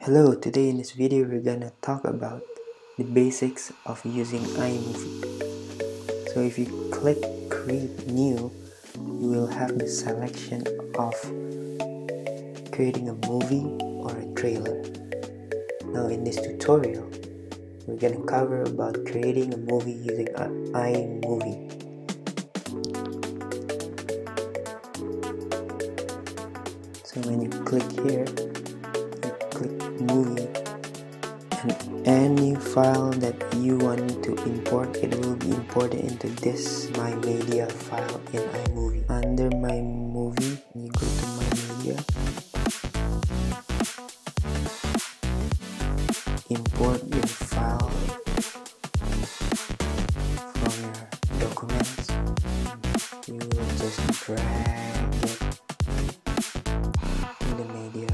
Hello, today in this video we're gonna talk about the basics of using iMovie. So if you click create new, you will have the selection of creating a movie or a trailer. Now in this tutorial, we're gonna cover about creating a movie using iMovie. So when you click here, click movie, and any file that you want to import, it will be imported into this my media file in iMovie. Under my movie, you go to my media, import your file from your documents. You will just drag it in the media.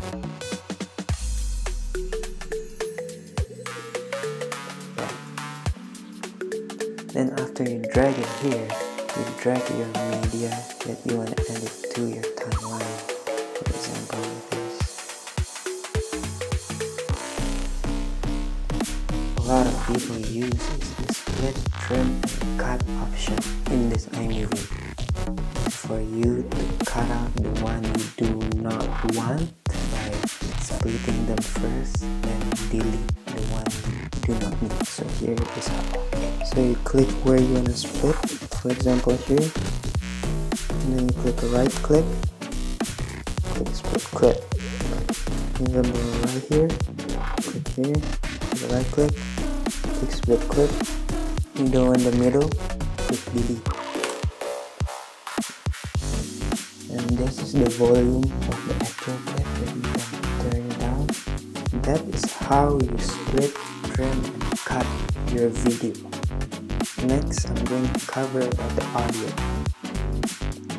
Then after you drag it here, you drag your media that you want to edit to your timeline. For example, this. A lot of people use is the split, trim, and cut option in this iMovie. For you to cut out the one you do not want by splitting them first, then delete the one you do not need. So here is how. So you click where you want to split, for example here, and then you click right click, click split clip. For example right here, click here, click right click split clip. You go in the middle, click delete. And this is the volume of the actual clip that you can turn down. That is how you split, trim, and cut your video. Next, I'm going to cover about the audio.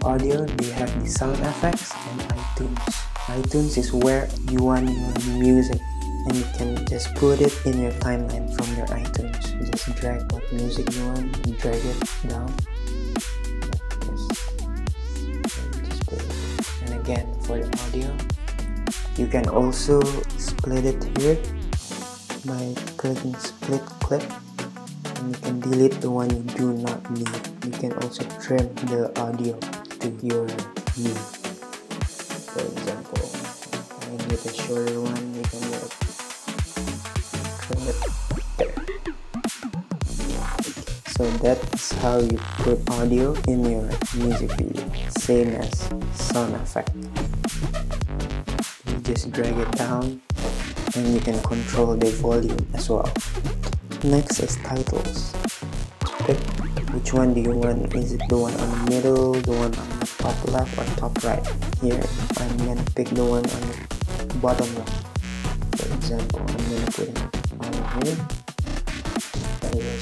Audio, they have the sound effects and iTunes. iTunes is where you want your music, and you can just put it in your timeline from your iTunes. You just drag what music you want and drag it down. Just put it. And again, for the audio, you can also split it here by clicking split clip. You can delete the one you do not need. You can also trim the audio to your need. For example, I need a shorter one, you can trim it there. So that's how you put audio in your music video, same as sound effect. You just drag it down and you can control the volume as well. Next is titles. Pick which one do you want. Is it the one on the middle, the one on the top left, or top right? Here I'm gonna pick the one on the bottom left. For example, I'm gonna put it on here. It will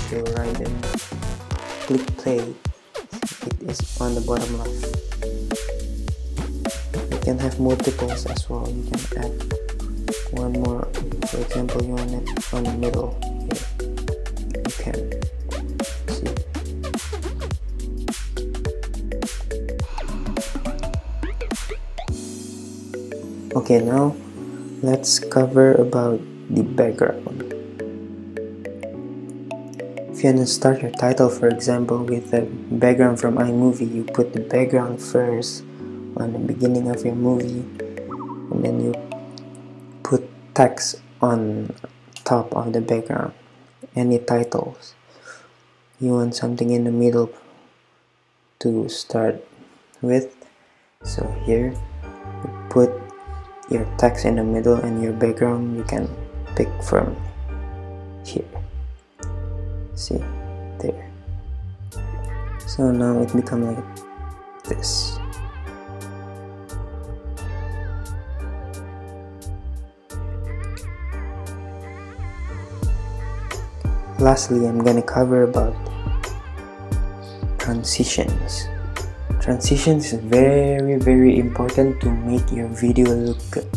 show right there. Click play. It is on the bottom left. You can have multiples as well. You can add one more. For example, you want it on the middle here. You can see. Okay, now let's cover about the background. If you want to start your title, for example, with a background from iMovie, you put the background first on the beginning of your movie, and then you put text on top of the background. Any titles. You want something in the middle to start with. So here, you put your text in the middle, and your background you can pick from here. See, there. So now it becomes like this. Lastly, I'm gonna cover about transitions. Transitions is very important to make your video look good.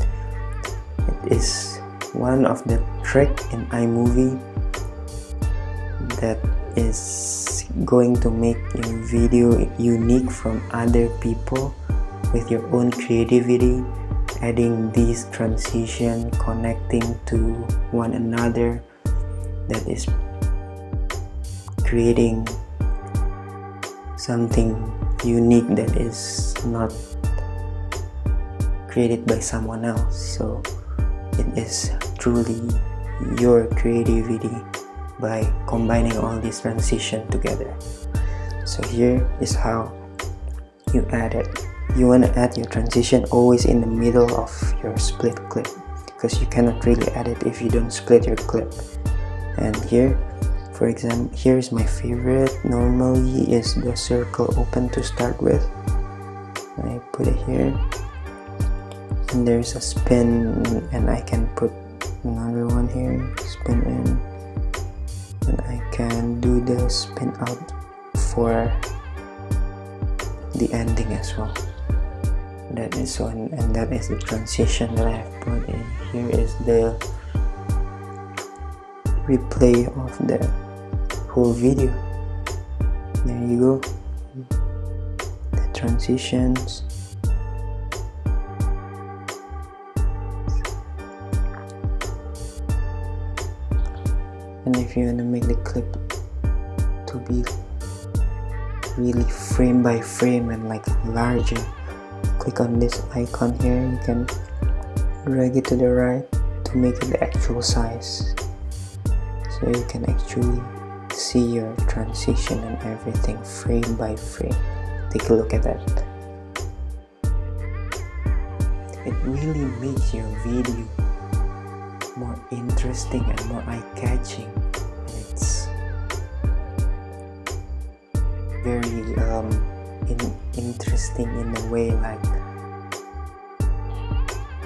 It is one of the tricks in iMovie that is going to make your video unique from other people with your own creativity adding these transition, connecting to one another, that is creating something unique that is not created by someone else. So it is truly your creativity by combining all these transition together. So here is how you add it. You want to add your transition always in the middle of your split clip, because you cannot really add it if you don't split your clip. And here, for example, here is my favorite. Normally is the circle open to start with. I put it here, and there's a spin, and I can put another one here, spin in, and I can do the spin out for the ending as well. That is so, and that is the transition that I have put in. Here is the replay of the whole video. There you go, the transitions. And if you want to make the clip to be really frame by frame and like larger, click on this icon here. You can drag it to the right to make it the actual size, so you can actually see your transition and everything frame by frame. Take a look at that. It really makes your video more interesting and more eye-catching, and it's very interesting in a way, like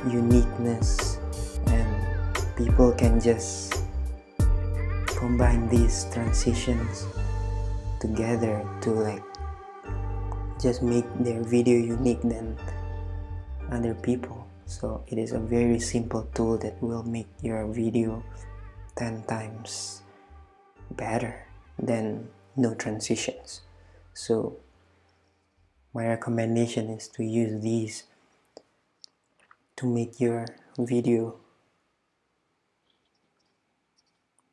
uniqueness, and people can just combine these transitions together to like just make their video unique than other people. So it is a very simple tool that will make your video 10 times better than no transitions. So my recommendation is to use these to make your video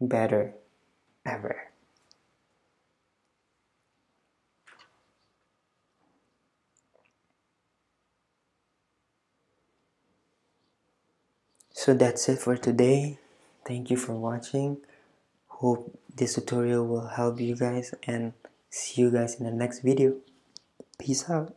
better ever. So that's it for today. Thank you for watching. Hope this tutorial will help you guys, and see you guys in the next video. Peace out.